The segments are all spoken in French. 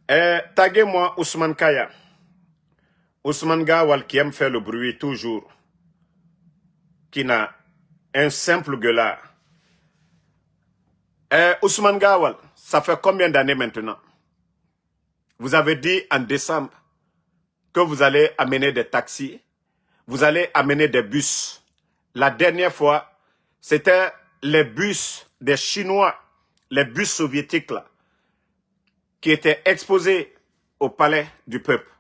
Taguez-moi Ousmane Kaya. Ousmane Gawal qui aime faire le bruit toujours. Qui n'a un simple gueulard. Ousmane Gawal, ça fait combien d'années maintenant? Vous avez dit en décembre que vous allez amener des taxis, vous allez amener des bus. La dernière fois, c'était les bus des Chinois, les bus soviétiques là, qui étaient exposés au palais du peuple.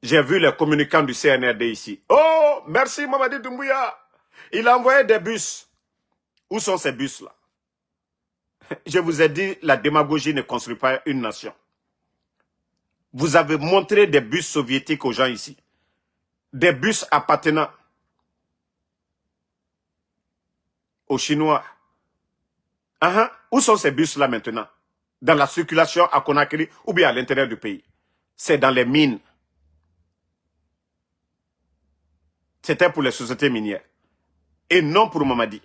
J'ai vu les communicants du CNRD ici. Oh, merci Mamadi Doumbouya. Il a envoyé des bus. Où sont ces bus-là? Je vous ai dit, la démagogie ne construit pas une nation. Vous avez montré des bus soviétiques aux gens ici. Des bus appartenant aux Chinois. Où sont ces bus-là maintenant? Dans la circulation à Conakry ou bien à l'intérieur du pays? C'est dans les mines. C'était pour les sociétés minières. Et non pour Mamadi.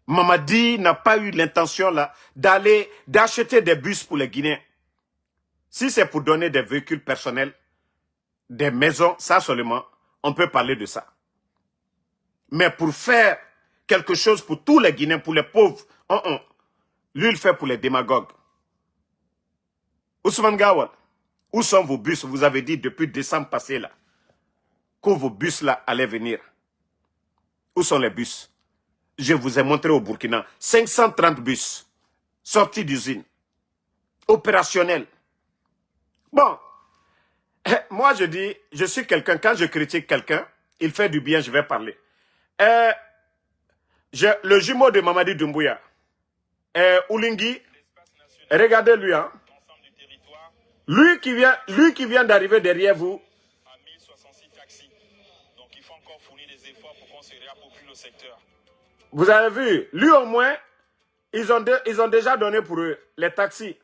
Mamadi n'a pas eu l'intention là d'acheter des bus pour les Guinéens. Si c'est pour donner des véhicules personnels, des maisons, ça seulement, on peut parler de ça. Mais pour faire quelque chose pour tous les Guinéens, pour les pauvres, lui il fait pour les démagogues. Ousmane Gawal, où sont vos bus? Vous avez dit depuis décembre passé là, que vos bus là allaient venir. Où sont les bus? Je vous ai montré au Burkina, 530 bus, sortis d'usine, opérationnels. Bon, moi je dis, je suis quelqu'un, quand je critique quelqu'un, il fait du bien, je vais parler. Le jumeau de Mamadi Doumbouya, Oulingui, regardez lui, hein. Lui qui vient d'arriver derrière vous. Vous avez vu, lui au moins, ils ont déjà donné pour eux les taxis.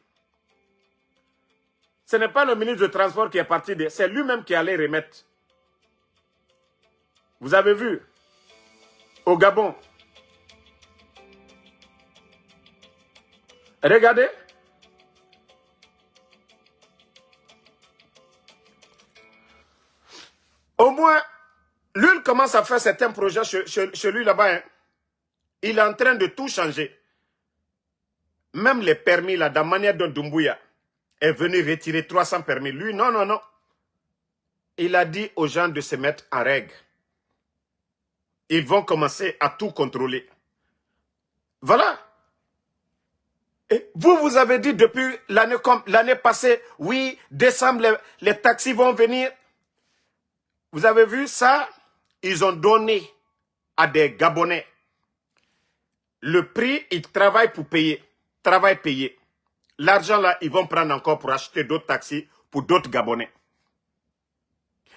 Ce n'est pas le ministre du Transport qui est parti, c'est lui-même qui allait remettre. Vous avez vu, au Gabon. Regardez. Au moins, lui, il commence à faire certains projets chez lui là-bas. Hein. Il est en train de tout changer. Même les permis, là, dans la manière dont Doumbouya est venu retirer 300 permis. Lui, non, non, non. Il a dit aux gens de se mettre en règle. Ils vont commencer à tout contrôler. Voilà. Et vous avez dit depuis l'année passée, oui, décembre, les taxis vont venir. Vous avez vu ça? Ils ont donné à des Gabonais. Le prix, ils travaillent pour payer. Travail payé. L'argent là, ils vont prendre encore pour acheter d'autres taxis pour d'autres Gabonais.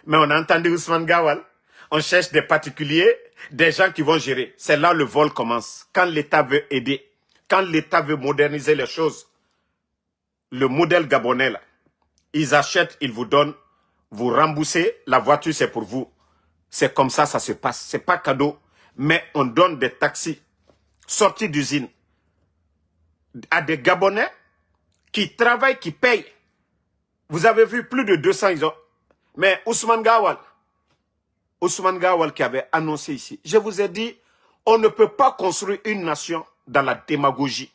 Mais on a entendu Ousmane Gawal. On cherche des particuliers, des gens qui vont gérer. C'est là le vol commence. Quand l'État veut aider, quand l'État veut moderniser les choses, le modèle gabonais là, ils achètent, ils vous donnent, vous remboursez, la voiture c'est pour vous. C'est comme ça, ça se passe. C'est pas cadeau, mais on donne des taxis sortis d'usine à des Gabonais qui travaillent, qui payent. Vous avez vu plus de 200, ils ont... Mais Ousmane Gawal qui avait annoncé ici, je vous ai dit, on ne peut pas construire une nation dans la démagogie.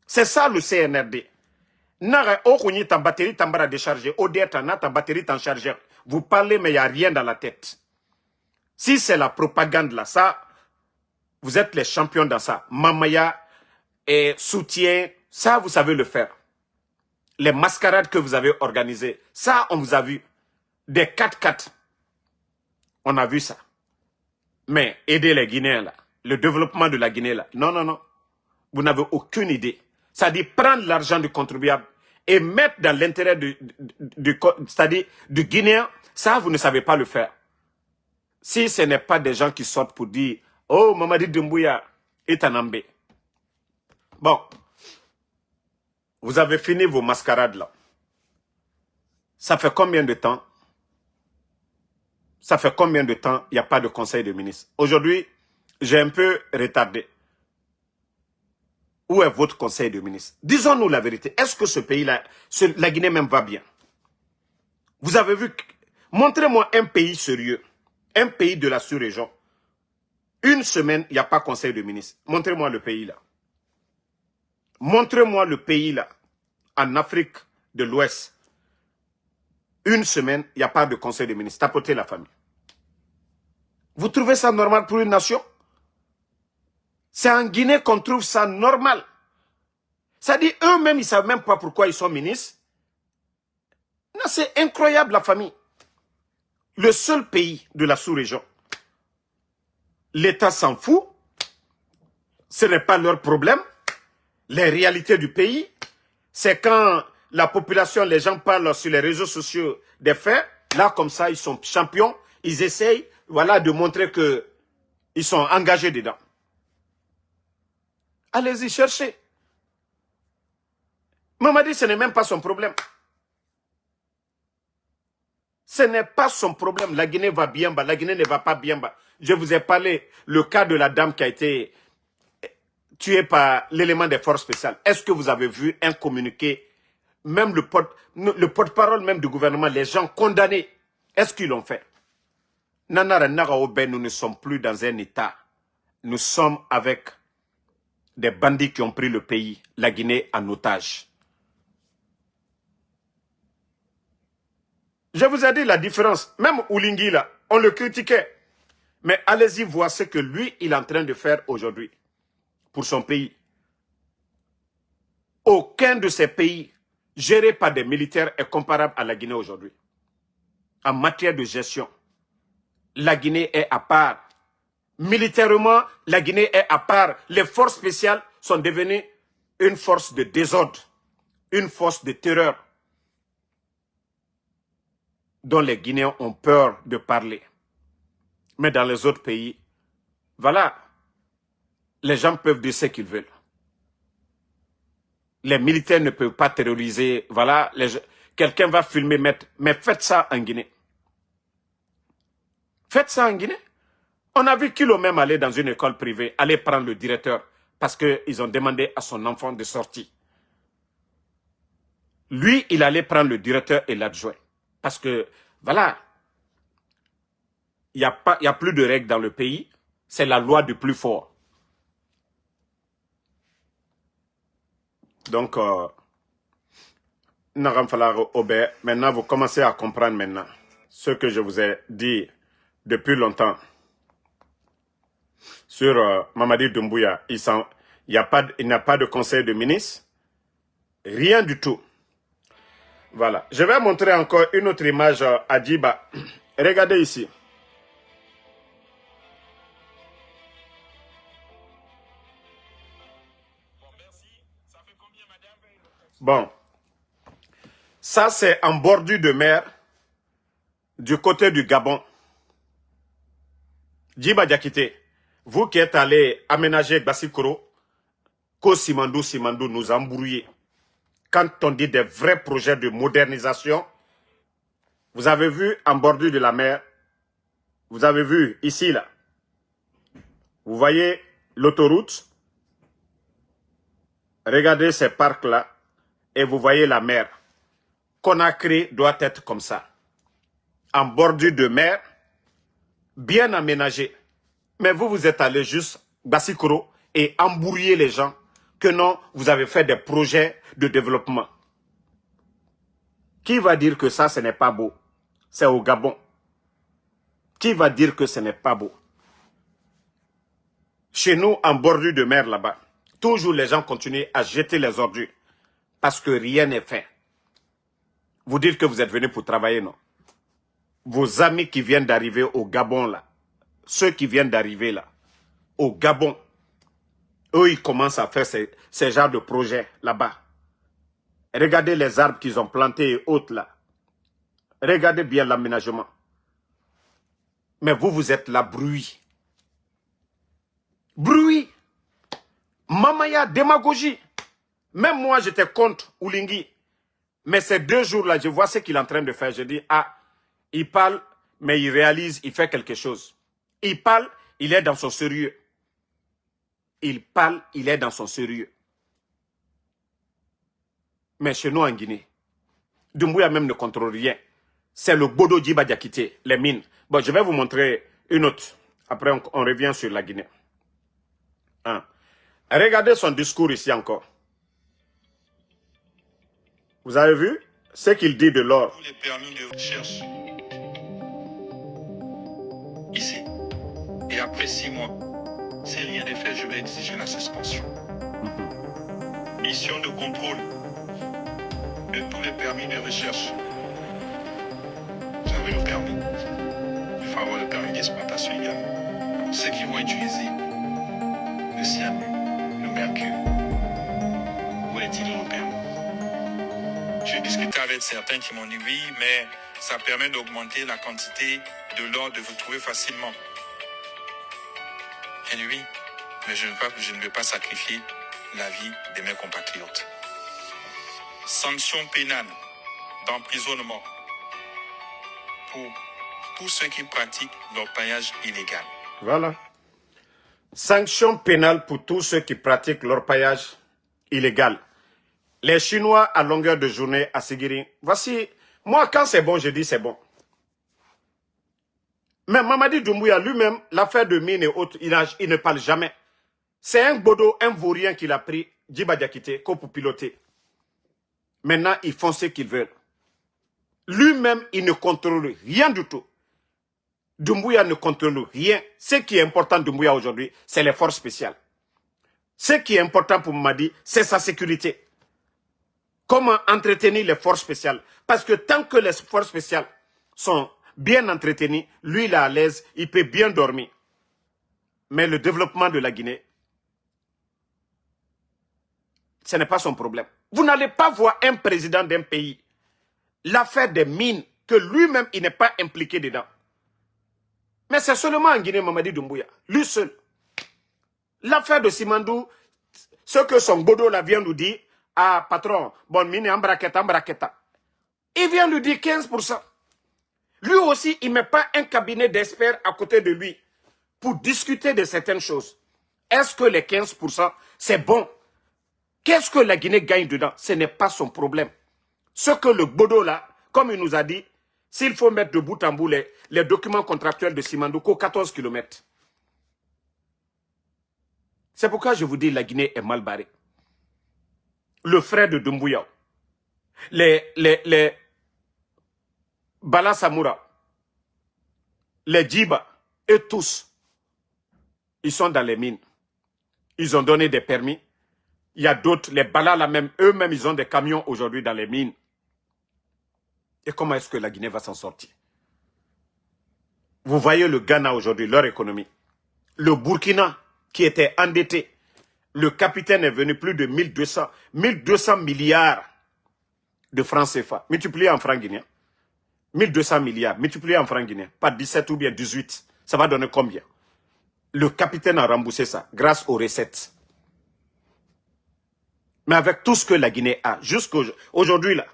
C'est ça le CNRD. Nara okuni ta batterie t'embara décharger, ODR ta batterie t'en chargeur. Vous parlez mais il n'y a rien dans la tête. Si c'est la propagande là, ça, vous êtes les champions dans ça. Mamaya et soutien, ça vous savez le faire. Les mascarades que vous avez organisées, ça on vous a vu. Des 4x4. On a vu ça. Mais aider les Guinéens là, le développement de la Guinée là, non, non, non. Vous n'avez aucune idée. Ça dit prendre l'argent du contribuable et mettre dans l'intérêt c'est-à-dire du Guinéen, ça vous ne savez pas le faire. Si ce n'est pas des gens qui sortent pour dire « Oh, Mamadi Doumbouya est un ambé ». Bon, vous avez fini vos mascarades là. Ça fait combien de temps? Ça fait combien de temps il n'y a pas de conseil de ministres? Aujourd'hui, j'ai un peu retardé. Où est votre conseil de ministre? Disons-nous la vérité. Est-ce que ce pays-là, la Guinée même va bien? Vous avez vu, montrez-moi un pays sérieux, un pays de la sous-région. Une semaine, il n'y a pas conseil de ministre. Montrez-moi le pays là. Montrez-moi le pays là, en Afrique de l'Ouest. Une semaine, il n'y a pas de conseil de ministre. Tapotez la famille. Vous trouvez ça normal pour une nation? C'est en Guinée qu'on trouve ça normal. Ça dit, eux-mêmes, ils ne savent même pas pourquoi ils sont ministres. Non, c'est incroyable la famille. Le seul pays de la sous-région. L'État s'en fout. Ce n'est pas leur problème. Les réalités du pays, c'est quand la population, les gens parlent sur les réseaux sociaux des faits. Là, comme ça, ils sont champions. Ils essayent, voilà, de montrer que ils sont engagés dedans. Allez-y, cherchez. Mamadi, ce n'est même pas son problème. Ce n'est pas son problème. La Guinée va bien bas. La Guinée ne va pas bien bas. Je vous ai parlé, le cas de la dame qui a été tuée par l'élément des forces spéciales. Est-ce que vous avez vu un communiqué, même le porte-parole même du gouvernement, les gens condamnés, est-ce qu'ils l'ont fait? Nanara Naraobe, nous ne sommes plus dans un état. Nous sommes avec des bandits qui ont pris le pays, la Guinée, en otage. Je vous ai dit la différence. Même Oulingui, là, on le critiquait. Mais allez-y voir ce que lui, il est en train de faire aujourd'hui pour son pays. Aucun de ces pays gérés par des militaires est comparable à la Guinée aujourd'hui. En matière de gestion, la Guinée est à part. Militairement, la Guinée est à part. Les forces spéciales sont devenues une force de désordre, une force de terreur dont les Guinéens ont peur de parler. Mais dans les autres pays, voilà, les gens peuvent dire ce qu'ils veulent. Les militaires ne peuvent pas terroriser, voilà, quelqu'un va filmer, mais faites ça en Guinée. Faites ça en Guinée. On a vu Kilo même aller dans une école privée, aller prendre le directeur, parce qu'ils ont demandé à son enfant de sortir. Lui, il allait prendre le directeur et l'adjoint. Parce que, voilà, il n'y a plus de règles dans le pays. C'est la loi du plus fort. Donc, maintenant, vous commencez à comprendre maintenant ce que je vous ai dit depuis longtemps sur Mamadi Doumbouya. Il n'a pas de conseil de ministre. Rien du tout. Voilà. Je vais montrer encore une autre image à Djiba. Regardez ici. Bon. Ça, c'est en bordure de mer du côté du Gabon. Djiba Diakité, vous qui êtes allé aménager Bassikoro, Ko Simandou nous a embrouillés. Quand on dit des vrais projets de modernisation, vous avez vu en bordure de la mer, vous avez vu ici, là, vous voyez l'autoroute, regardez ces parcs-là, et vous voyez la mer. Conakry doit être comme ça, en bordure de mer, bien aménagé. Mais vous, vous êtes allé juste Bassikoro et embrouiller les gens que non, vous avez fait des projets de développement. Qui va dire que ça, ce n'est pas beau? C'est au Gabon. Qui va dire que ce n'est pas beau? Chez nous, en bordure de mer là-bas, toujours les gens continuent à jeter les ordures parce que rien n'est fait. Vous dites que vous êtes venu pour travailler, non? Vos amis qui viennent d'arriver au Gabon là, ceux qui viennent d'arriver là, au Gabon, eux, ils commencent à faire ces genres de projets là-bas. Regardez les arbres qu'ils ont plantés et autres là. Regardez bien l'aménagement. Mais vous, vous êtes là, bruit. Bruit. Mamaya, démagogie. Même moi, j'étais contre Oulingui. Mais ces 2 jours-là, je vois ce qu'il est en train de faire. Je dis, ah, il parle, mais il réalise, il fait quelque chose. Il parle, il est dans son sérieux. Il parle, il est dans son sérieux. Mais chez nous en Guinée, Doumbouya même ne contrôle rien. C'est le Bodo Djiba Diakité, les mines. Bon, je vais vous montrer une autre. Après, on revient sur la Guinée. Hein. Regardez son discours ici encore. Vous avez vu ce qu'il dit de l'or? Les permis de recherche. Ici. Et après 6 mois, si rien n'est fait, je vais exiger la suspension. Mission de contrôle de tous les permis de recherche. Vous avez le permis. Il faut avoir le permis d'exploitation également. Ceux qui vont utiliser le cyanure, le mercure, où est-il le permis? J'ai discuté avec certains qui m'ont dit oui, mais ça permet d'augmenter la quantité de l'or de vous trouver facilement. J'ai dit oui, mais je ne veux pas sacrifier la vie de mes compatriotes. Sanctions pénales d'emprisonnement pour tous ceux qui pratiquent l'orpaillage illégal. Voilà. Sanctions pénales pour tous ceux qui pratiquent l'orpaillage illégal. Les Chinois à longueur de journée à Sigiri. Voici, moi quand c'est bon, je dis c'est bon. Mais Mamadi Doumbouya lui-même, l'affaire de mine et autres, il ne parle jamais. C'est un bodo, un vaurien qu'il a pris, Djiba Diakité, pour piloter. Maintenant, ils font ce qu'ils veulent. Lui-même, il ne contrôle rien du tout. Doumbouya ne contrôle rien. Ce qui est important Doumbouya aujourd'hui, c'est les forces spéciales. Ce qui est important pour Mamadi, c'est sa sécurité. Comment entretenir les forces spéciales? Parce que tant que les forces spéciales sont bien entretenues, lui, il est à l'aise, il peut bien dormir. Mais le développement de la Guinée, ce n'est pas son problème. Vous n'allez pas voir un président d'un pays, l'affaire des mines, que lui-même, il n'est pas impliqué dedans. Mais c'est seulement en Guinée, Mamadi Doumbouya, lui seul. L'affaire de Simandou, ce que son bodo là vient nous dire, ah patron, bon mine en braqueta. Il vient lui dire 15%. Lui aussi, il ne met pas un cabinet d'experts à côté de lui pour discuter de certaines choses. Est-ce que les 15%, c'est bon? Qu'est-ce que la Guinée gagne dedans? Ce n'est pas son problème. Ce que le bodo là, comme il nous a dit, s'il faut mettre de bout en bout les documents contractuels de Simandouko, 14 km. C'est pourquoi je vous dis la Guinée est mal barrée. Le frère de Doumbouya, les Bala Samoura, les Djiba, et tous, ils sont dans les mines. Ils ont donné des permis. Il y a d'autres, les Bala là même, eux-mêmes, ils ont des camions aujourd'hui dans les mines. Et comment est-ce que la Guinée va s'en sortir? Vous voyez le Ghana aujourd'hui, leur économie. Le Burkina, qui était endetté, le capitaine est venu plus de 1200 milliards de francs CFA, multiplié en francs guinéens. 1200 milliards, multiplié en francs guinéens, pas 17 ou bien 18, ça va donner combien? Le capitaine a remboursé ça, grâce aux recettes. Mais avec tout ce que la Guinée a, jusqu'aujourd'hui là,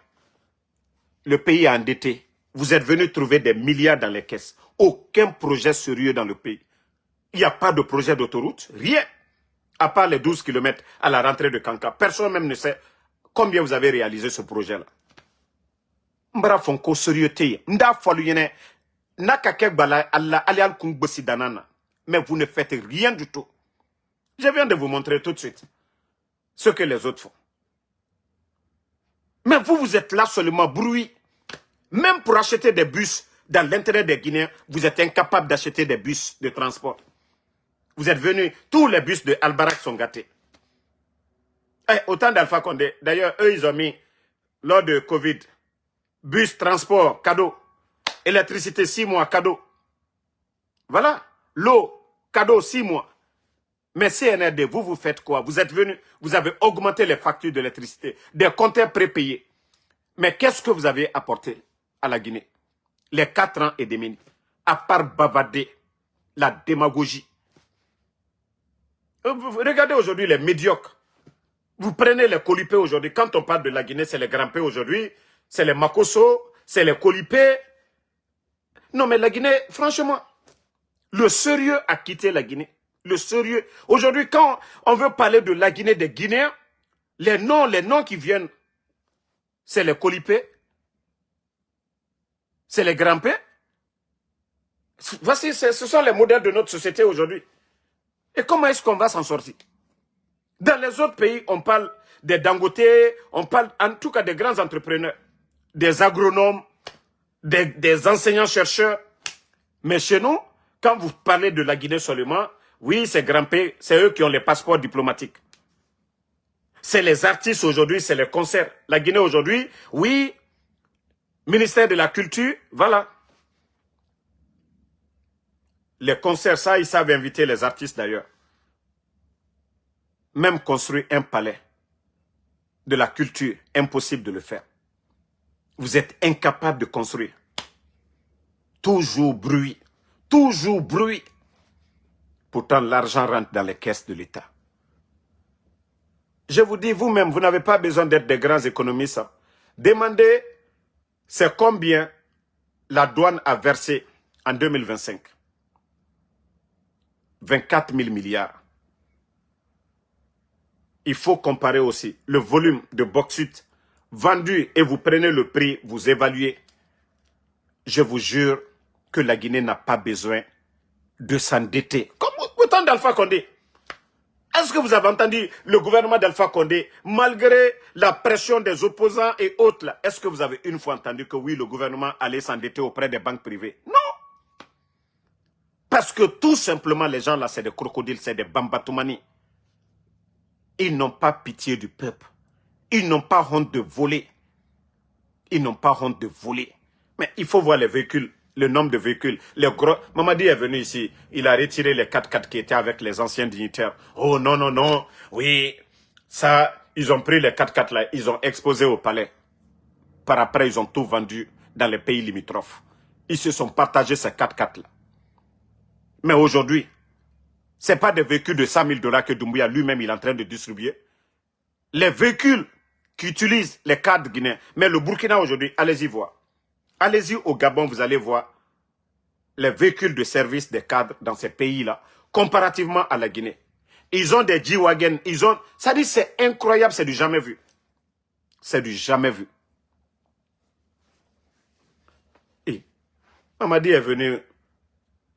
le pays est endetté. Vous êtes venu trouver des milliards dans les caisses. Aucun projet sérieux dans le pays. Il n'y a pas de projet d'autoroute, rien. À part les 12 km à la rentrée de Kanka. Personne même ne sait combien vous avez réalisé ce projet-là. Mbara fonko sérieux teye. Nda falu yene. Naka kekbala alla alial kungbosi danana. Mais vous ne faites rien du tout. Je viens de vous montrer tout de suite ce que les autres font. Mais vous, vous êtes là seulement bruit. Même pour acheter des bus dans l'intérêt des Guinéens, vous êtes incapable d'acheter des bus de transport. Vous êtes venus, tous les bus de Al-Barak sont gâtés. Autant d'Alpha Condé. D'ailleurs, eux, ils ont mis, lors de Covid, bus, transport, cadeau. Électricité, 6 mois, cadeau. Voilà. L'eau, cadeau, 6 mois. Mais CNRD, vous faites quoi? Vous êtes venus, vous avez augmenté les factures d'électricité, des compteurs prépayés. Mais qu'est-ce que vous avez apporté à la Guinée? Les 4 ans et demi, à part bavader, la démagogie. Regardez aujourd'hui les médiocres. Vous prenez les colipés aujourd'hui. Quand on parle de la Guinée, c'est les Grand-Pé aujourd'hui, c'est les Makosso, c'est les colipés. Non mais la Guinée, franchement, le sérieux a quitté la Guinée. Le sérieux. Aujourd'hui, quand on veut parler de la Guinée des Guinéens, les noms qui viennent, C'est les colipés? C'est les grands-pés? Voici, ce sont les modèles de notre société aujourd'hui. Et comment est-ce qu'on va s'en sortir? Dans les autres pays, on parle des Dangote, on parle en tout cas des grands entrepreneurs, des agronomes, des enseignants-chercheurs. Mais chez nous, quand vous parlez de la Guinée seulement, oui, c'est grand-père, c'est eux qui ont les passeports diplomatiques. C'est les artistes aujourd'hui, c'est les concerts. La Guinée aujourd'hui, oui, ministère de la Culture, voilà. Les concerts, ça, ils savent inviter les artistes d'ailleurs. Même construire un palais de la culture, impossible de le faire. Vous êtes incapable de construire. Toujours bruit. Toujours bruit. Pourtant, l'argent rentre dans les caisses de l'État. Je vous dis, vous-même, vous n'avez pas besoin d'être des grands économistes. Demandez, c'est combien la douane a versé en 2025. 24 000 milliards. Il faut comparer aussi le volume de bauxite vendu et vous prenez le prix, vous évaluez. Je vous jure que la Guinée n'a pas besoin de s'endetter. Comme au temps d'Alpha Condé. Est-ce que vous avez entendu le gouvernement d'Alpha Condé, malgré la pression des opposants et autres, est-ce que vous avez une fois entendu que oui, le gouvernement allait s'endetter auprès des banques privées? Non. Parce que tout simplement, les gens là, c'est des crocodiles, c'est des bambatoumani. Ils n'ont pas pitié du peuple. Ils n'ont pas honte de voler. Ils n'ont pas honte de voler. Mais il faut voir les véhicules, le nombre de véhicules. Les gros... Mamadi est venu ici, il a retiré les 4x4 qui étaient avec les anciens dignitaires. Oh non, non, non, oui, ça, ils ont pris les 4x4 là, ils ont exposé au palais. Par après, ils ont tout vendu dans les pays limitrophes. Ils se sont partagés ces 4x4 là. Mais aujourd'hui, ce n'est pas des véhicules de 100 000 $ que Doumbouya lui-même il est en train de distribuer. Les véhicules qui utilisent les cadres guinéens. Mais le Burkina aujourd'hui, allez-y voir. Allez-y au Gabon, vous allez voir les véhicules de service des cadres dans ces pays-là, comparativement à la Guinée. Ils ont des G-Wagon, ils ont... Ça dit, c'est incroyable, c'est du jamais vu. C'est du jamais vu. Et Mamadi est venu...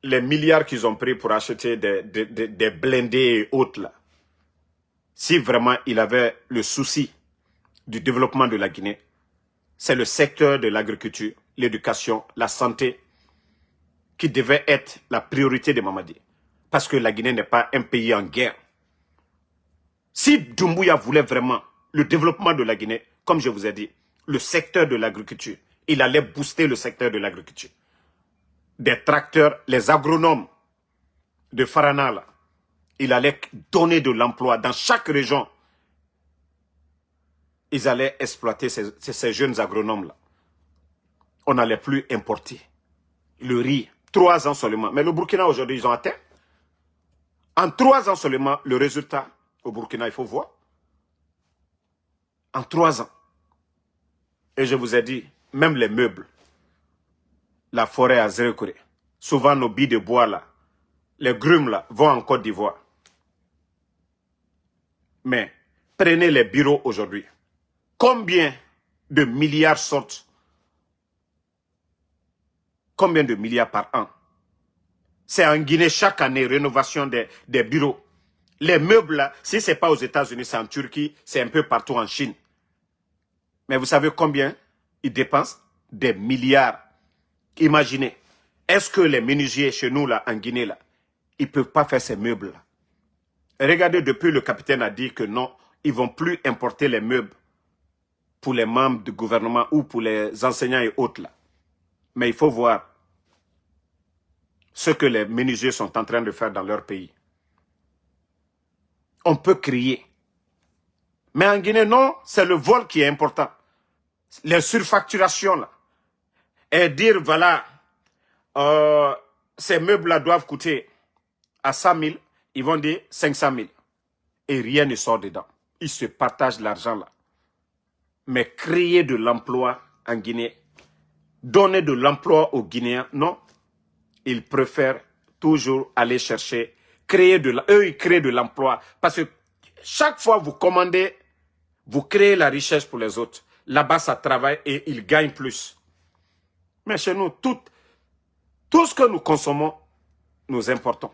Les milliards qu'ils ont pris pour acheter des blindés et autres là. Si vraiment il avait le souci du développement de la Guinée, c'est le secteur de l'agriculture, l'éducation, la santé qui devait être la priorité de Mamadi. Parce que la Guinée n'est pas un pays en guerre. Si Doumbouya voulait vraiment le développement de la Guinée, comme je vous ai dit, le secteur de l'agriculture, il allait booster le secteur de l'agriculture. Des tracteurs, les agronomes de Farana, là, il allait donner de l'emploi dans chaque région. Ils allaient exploiter ces jeunes agronomes-là. On n'allait plus importer le riz. 3 ans seulement. Mais le Burkina aujourd'hui, ils ont atteint. En 3 ans seulement, le résultat au Burkina, il faut voir. En 3 ans. Et je vous ai dit, même les meubles. La forêt à Zérekouré. Souvent nos billes de bois là, les grumes là, vont en Côte d'Ivoire. Mais prenez les bureaux aujourd'hui. Combien de milliards sortent? Combien de milliards par an? C'est en Guinée chaque année, rénovation des bureaux. Les meubles là, si ce n'est pas aux États-Unis, c'est en Turquie, c'est un peu partout en Chine. Mais vous savez combien ils dépensent? Des milliards. Imaginez, est-ce que les menuisiers chez nous, là, en Guinée, là, ils ne peuvent pas faire ces meubles-là? Regardez, depuis le capitaine a dit que non, ils ne vont plus importer les meubles pour les membres du gouvernement ou pour les enseignants et autres, là. Mais il faut voir ce que les menuisiers sont en train de faire dans leur pays. On peut crier. Mais en Guinée, non, c'est le vol qui est important. Les surfacturations, là. Et dire, voilà, ces meubles-là doivent coûter à 100 000, ils vont dire 500 000. Et rien ne sort dedans. Ils se partagent l'argent là. Mais créer de l'emploi en Guinée, donner de l'emploi aux Guinéens, non. Ils préfèrent toujours aller chercher, eux ils créent de l'emploi. Parce que chaque fois vous commandez, vous créez la richesse pour les autres. Là-bas, ça travaille et ils gagnent plus. Mais chez nous, tout ce que nous consommons, nous importons.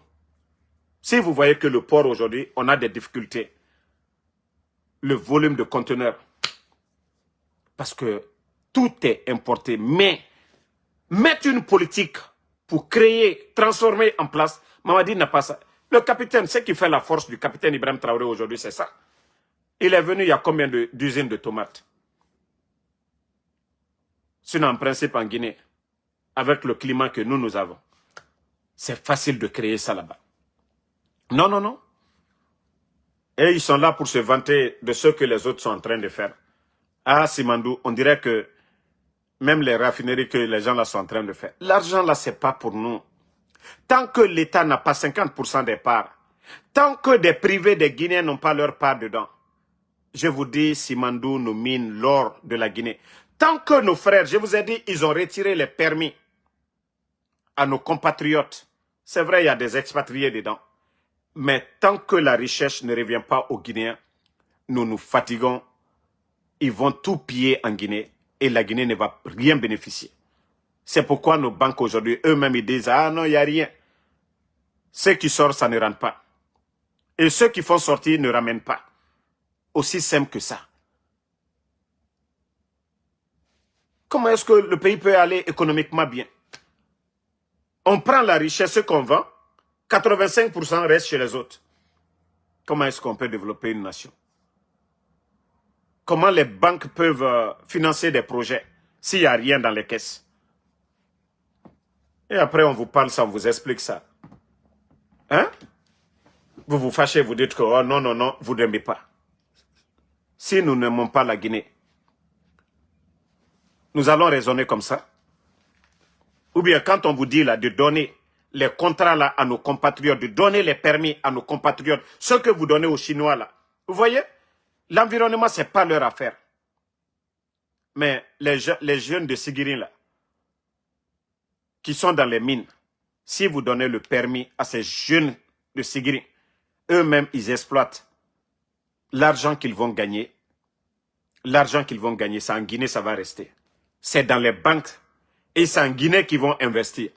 Si vous voyez que le port aujourd'hui, on a des difficultés, le volume de conteneurs, parce que tout est importé. Mais mettre une politique pour créer, transformer en place, Mamadi n'a pas ça. Le capitaine, ce qui fait la force du capitaine Ibrahim Traoré aujourd'hui, c'est ça. Il est venu, il y a combien d'usines de tomates? Sinon, en principe, en Guinée, avec le climat que nous avons, c'est facile de créer ça là-bas. Non, non, non. Et ils sont là pour se vanter de ce que les autres sont en train de faire. Ah, Simandou, on dirait que même les raffineries que les gens là sont en train de faire, l'argent là, c'est pas pour nous. Tant que l'État n'a pas 50% des parts, tant que des privés, des Guinéens n'ont pas leur part dedans, je vous dis, Simandou nous mine l'or de la Guinée. Tant que nos frères, je vous ai dit, ils ont retiré les permis à nos compatriotes. C'est vrai, il y a des expatriés dedans. Mais tant que la richesse ne revient pas aux Guinéens, nous nous fatiguons. Ils vont tout piller en Guinée et la Guinée ne va rien bénéficier. C'est pourquoi nos banques aujourd'hui, eux-mêmes, ils disent « Ah non, il n'y a rien ». Ceux qui sortent, ça ne rentre pas. Et ceux qui font sortir ne ramènent pas. Aussi simple que ça. Comment est-ce que le pays peut aller économiquement bien? On prend la richesse qu'on vend, 85% reste chez les autres. Comment est-ce qu'on peut développer une nation? Comment les banques peuvent financer des projets s'il n'y a rien dans les caisses? Et après, on vous parle ça, on vous explique ça. Hein? Vous vous fâchez, vous dites que oh, non, non, non, vous n'aimez pas. Si nous n'aimons pas la Guinée, nous allons raisonner comme ça. Ou bien quand on vous dit là de donner les contrats là à nos compatriotes, de donner les permis à nos compatriotes, ce que vous donnez aux Chinois là, vous voyez, l'environnement, ce n'est pas leur affaire. Mais les jeunes de Siguirin là, qui sont dans les mines, si vous donnez le permis à ces jeunes de Siguirin, eux-mêmes, ils exploitent l'argent qu'ils vont gagner. L'argent qu'ils vont gagner, c'est en Guinée, ça va rester. C'est dans les banques et c'est en Guinée qu'ils vont investir.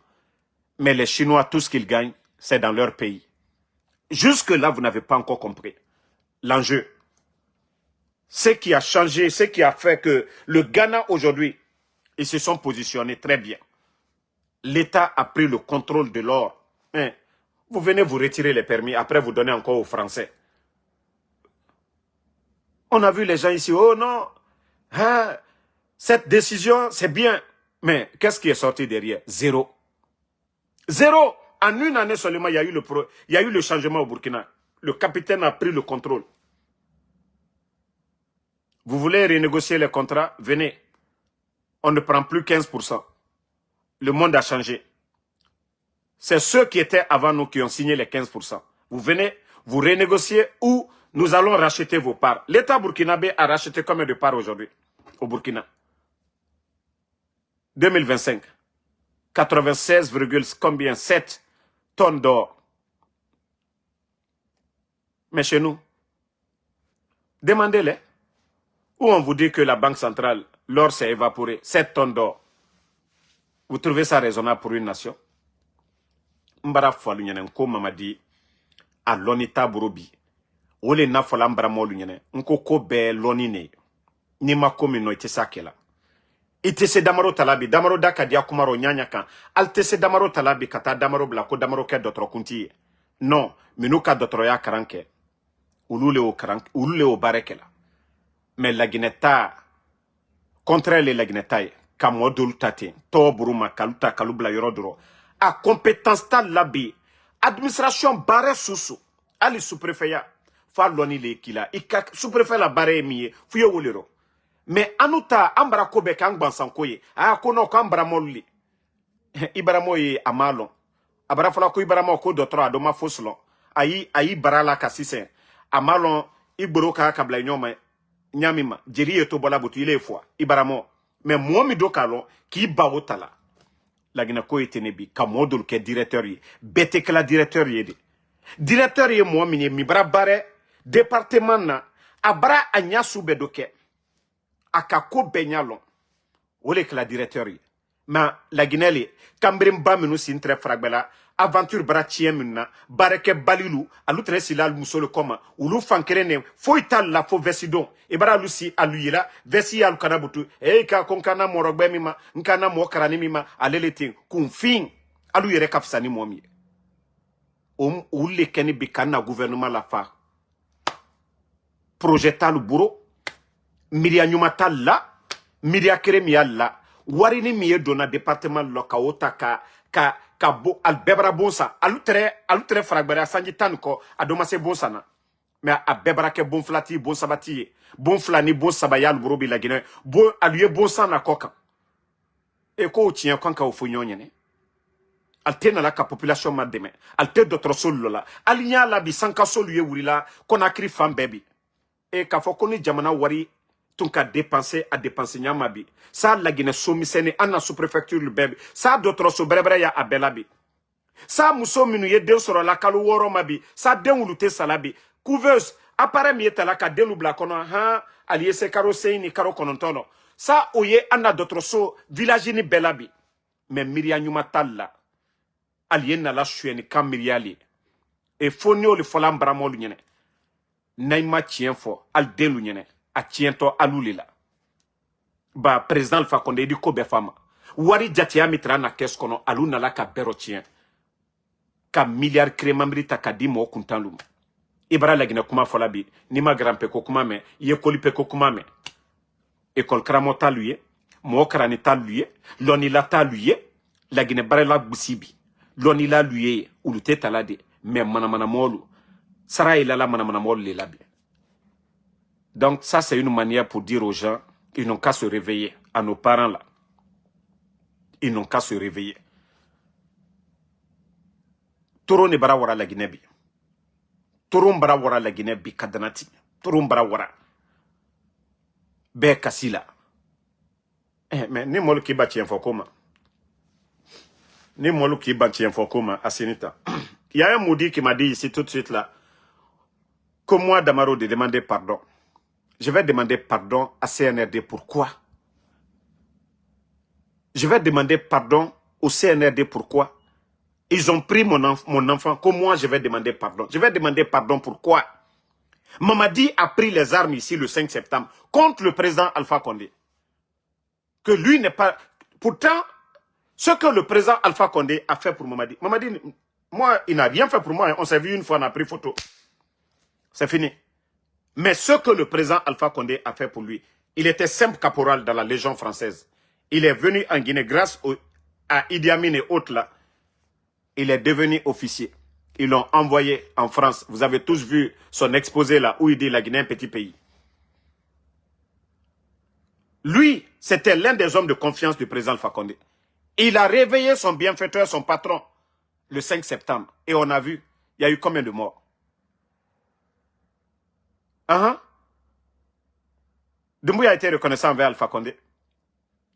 Mais les Chinois, tout ce qu'ils gagnent, c'est dans leur pays. Jusque-là, vous n'avez pas encore compris l'enjeu. Ce qui a changé, ce qui a fait que le Ghana aujourd'hui, ils se sont positionnés très bien. L'État a pris le contrôle de l'or. Hein? Vous venez vous retirer les permis, après vous donnez encore aux Français. On a vu les gens ici, oh non, hein, cette décision, c'est bien. Mais qu'est-ce qui est sorti derrière? Zéro. Zéro. En une année seulement, il y a eu le changement au Burkina. Le capitaine a pris le contrôle. Vous voulez renégocier les contrats? Venez. On ne prend plus 15%. Le monde a changé. C'est ceux qui étaient avant nous qui ont signé les 15%. Vous venez, vous renégociez ou nous allons racheter vos parts. L'État burkinabé a racheté combien de parts aujourd'hui au Burkina? 2025. 96,7 tonnes d'or. Mais chez nous, demandez-les. Ou on vous dit que la Banque centrale, l'or s'est évaporé, 7 tonnes d'or. Vous trouvez ça raisonnable pour une nation? Mbara foalu nyene nko mamadi a lonita burobi. Ole na fola mbara molu nyene nko ko be lonine. Ni makomi no itesa kela. Itese damaro talabi, damaro daka dia kumaro nyanya kan. Altese damaro talabi kata damaro blako damaro ke dotro kunti. Non, minuka dotro ya karanke. Ulule o karanke, ulule o barekela. Mais la Guineta, contre les Laginetaï, Kamodul Tate, Toburuma, Kaluta, Kalubla Yorodoro, a compétence tal labi, administration barre sous ali sous-préfet, fa loni le kila, sous-préfet la barre miye, fuyo wolero. Mais anuta, ambra kobe kangban sankoye, a kono kambra molli. Ibaramoye amalon. Abara fola ko ibaramo ko dotro adoma foslon. Ayi barala kasisen. Amalon, iboro ka kabla nyoma. Nyamima, jeri eto bola butu ile fois, ibaramo. Mais moi mi do kalon, ki bawo tala. La gina ko etenebi, ka modul ke directeur yi. Bete ke la directeur yi de. Directeur yi moi mi bara bare, département na, abara anya soube doke. Akako Benyalon. Ole que la directeur. Mais la Guinée, Cambrim Bamenu Sintre Fragbela, aventure Bratien Muna, Bareke Balilou, à l'outre Silal Moussole Koma, ou Lou Fankerene, Foital la faux Vessidon, et Bara Lucy à l'Uyela, Vessi al Kanabutu, et Konkana Morobemima, Nkana Mokaranimima, à l'Eletin, Kunfin, à l'Uyere Kafsani Momi. Ou les Kenny Bikana gouvernement la fa. Projetal Bourreau, Mirianyumatal la, Miria Keremial la, Warini miye donna département lo ka ota ka bo al bebra bonsa alutre fragbara sanji tanko adomase bonsa na mais a bebra ke bon flati bon sabati bon flani bon sabayal burobi la Guinée bon aluye bonsa na koka e ko tien kanka o funyonye ne altena la ka population mademe alte d'autres sol la alinya la bi sanka soluye wurila konakri fam baby e ka fokoni jamana wari tunka dépenser à dépenser nyamabi ça la Guinée somisene anna sous-préfecture le bébé ça d'autres so brebra ya abelabi ça muso minu ye den soro la kalu woro mabi ça den wulute salabi couveuse appareil mi etala ka den lubla kono ha aliye se karo seini karo konontono ça oye anna d'autres so village ni belabi mais miria nyuma talla aliye na la chueni kam miriali e fonio le folam bramolu nyene naima tien fo al delu nyene a tiento alulila ba président Alpha Condé di ko be fama wari jatia mitra na kes kono aluna la ka bero tien ka milliard kremambri ta ka di mo kuntanlum ibara la Guinée kuma fola bi ni ma grand pe ko kuma me ye koli pe ko kuma me école kramota lui mo krani ta lui loni la ta lui la Guinée bare la busibi loni la lui ulute talade mais manamana molu sara ila la manamana molu le labi. Donc ça c'est une manière pour dire aux gens ils n'ont qu'à se réveiller, à nos parents là. Ils n'ont qu'à se réveiller. Toro ne bara wara la Guinée bi. Toro bara wara la Guinée bi kadanati. Toro bara wara. Be kasila. Mais ni molu ki bati infokoma. Ni molu ki bati infokoma asinita. Il y a un maudit qui m'a dit ici tout de suite là que moi Damaro de demander pardon. Je vais demander pardon à CNRD. Pourquoi? Je vais demander pardon au CNRD. Pourquoi? Ils ont pris mon enfant. Comme moi, je vais demander pardon. Je vais demander pardon. Pourquoi? Mamadi a pris les armes ici le 5 septembre contre le président Alpha Condé. Que lui n'est pas... Pourtant, ce que le président Alpha Condé a fait pour Mamadi... Mamadi, moi, il n'a rien fait pour moi. On s'est vu une fois, on a pris photo. C'est fini. Mais ce que le président Alpha Condé a fait pour lui, il était simple caporal dans la Légion française. Il est venu en Guinée grâce à Idi Amin et autres là. Il est devenu officier. Ils l'ont envoyé en France. Vous avez tous vu son exposé là où il dit la Guinée est un petit pays. Lui, c'était l'un des hommes de confiance du président Alpha Condé. Il a réveillé son bienfaiteur, son patron, le 5 septembre. Et on a vu, il y a eu combien de morts? Doumbouya a été reconnaissant envers Alpha Condé.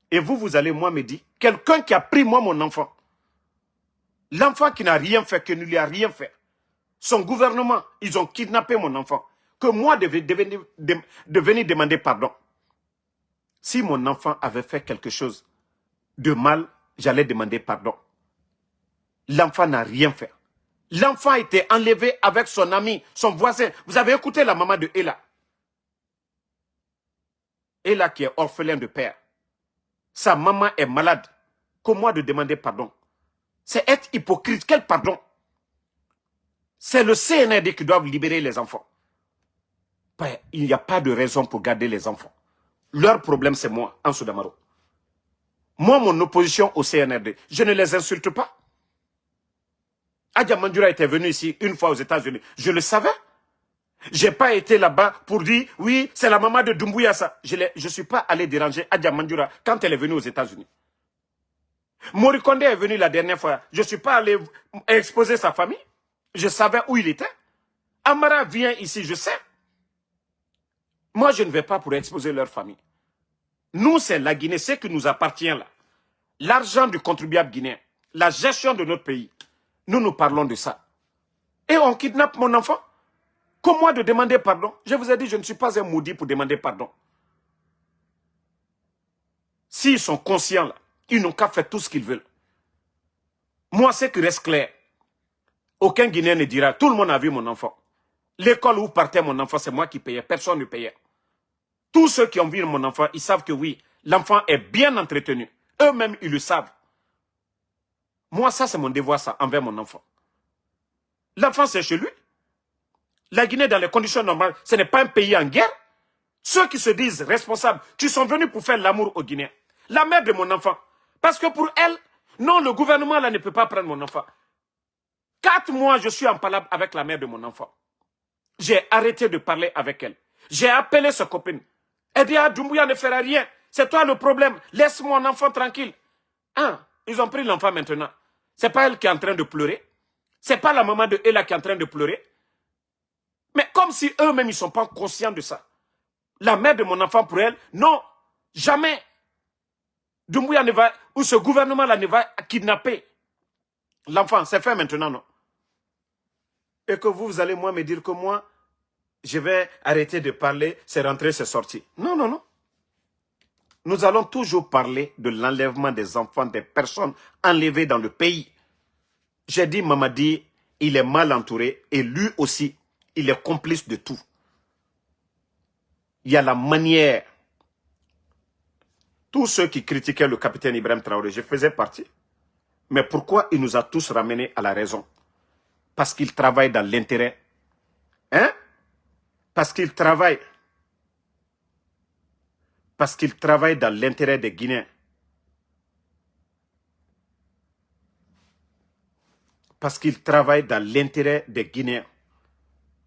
Et vous allez, moi, me dire, quelqu'un qui a pris, moi, mon enfant. L'enfant qui n'a rien fait, qui ne lui a rien fait. Son gouvernement, ils ont kidnappé mon enfant. Que moi, de venir demander pardon. Si mon enfant avait fait quelque chose de mal, j'allais demander pardon. L'enfant n'a rien fait. L'enfant a été enlevé avec son ami, son voisin. Vous avez écouté la maman de Ella. Ella qui est orphelin de père. Sa maman est malade. Comment de demander pardon? C'est être hypocrite. Quel pardon? C'est le CNRD qui doit libérer les enfants. Il n'y a pas de raison pour garder les enfants. Leur problème, c'est moi, Ansou Damaro. Moi, mon opposition au CNRD, je ne les insulte pas. Adja Mandjoura était venu ici une fois aux États-Unis. Je le savais. Je n'ai pas été là-bas pour dire, oui, c'est la maman de Doumbouya ça. Je ne suis pas allé déranger Adja Mandjoura quand elle est venue aux États-Unis. Mori Kondé est venu la dernière fois. Je ne suis pas allé exposer sa famille. Je savais où il était. Amara vient ici, je sais. Moi, je ne vais pas pour exposer leur famille. Nous, c'est la Guinée, ce qui nous appartient là. L'argent du contribuable guinéen, la gestion de notre pays. Nous parlons de ça. Et on kidnappe mon enfant. Comment de demander pardon? Je vous ai dit, je ne suis pas un maudit pour demander pardon. S'ils sont conscients, là, ils n'ont qu'à faire tout ce qu'ils veulent. Moi, ce qui reste clair, aucun Guinéen ne dira, tout le monde a vu mon enfant. L'école où partait mon enfant, c'est moi qui payais, personne ne payait. Tous ceux qui ont vu mon enfant, ils savent que oui, l'enfant est bien entretenu. Eux-mêmes, ils le savent. Moi, ça, c'est mon devoir, ça, envers mon enfant. L'enfant, c'est chez lui. La Guinée, dans les conditions normales, ce n'est pas un pays en guerre. Ceux qui se disent responsables, qui sont venus pour faire l'amour aux Guinéens. La mère de mon enfant. Parce que pour elle, non, le gouvernement là ne peut pas prendre mon enfant. 4 mois, je suis en palabre avec la mère de mon enfant. J'ai arrêté de parler avec elle. J'ai appelé sa copine. Elle dit, ah, Doumbouya ne fera rien. C'est toi le problème. Laisse mon enfant tranquille. Hein? Ils ont pris l'enfant maintenant. C'est pas elle qui est en train de pleurer. C'est pas la maman de Ella qui est en train de pleurer. Mais comme si eux-mêmes, ils ne sont pas conscients de ça. La mère de mon enfant, pour elle, non, jamais. Doumbouya ne va, ou ce gouvernement-là ne va kidnapper l'enfant. C'est fait maintenant, non? Et que vous allez, moi, me dire que moi, je vais arrêter de parler, c'est rentré, c'est sorti. Non, non, non. Nous allons toujours parler de l'enlèvement des enfants, des personnes enlevées dans le pays. J'ai dit, Mamadi, il est mal entouré et lui aussi, il est complice de tout. Il y a la manière. Tous ceux qui critiquaient le capitaine Ibrahim Traoré, je faisais partie. Mais pourquoi il nous a tous ramenés à la raison? Parce qu'il travaille dans l'intérêt. Hein? Parce qu'il travaille. Parce qu'il travaille dans l'intérêt des Guinéens. Parce qu'il travaille dans l'intérêt des Guinéens.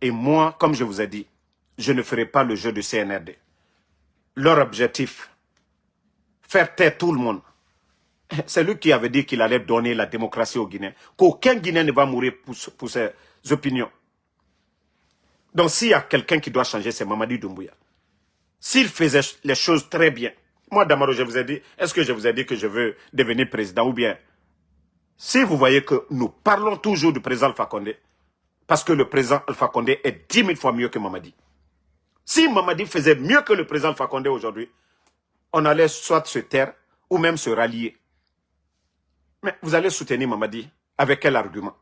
Et moi, comme je vous ai dit, je ne ferai pas le jeu de CNRD. Leur objectif, faire taire tout le monde. C'est lui qui avait dit qu'il allait donner la démocratie aux Guinéens. Qu'aucun Guinéen ne va mourir pour ses opinions. Donc s'il y a quelqu'un qui doit changer, c'est Mamadi Doumbouya. S'il faisait les choses très bien. Moi, Damaro, je vous ai dit, est-ce que je vous ai dit que je veux devenir président ou bien? Si vous voyez que nous parlons toujours du président Alpha Condé, parce que le président Alpha Condé est 10 000 fois mieux que Mamadi. Si Mamadi faisait mieux que le président Alpha Condé aujourd'hui, on allait soit se taire ou même se rallier. Mais vous allez soutenir Mamadi avec quel argument?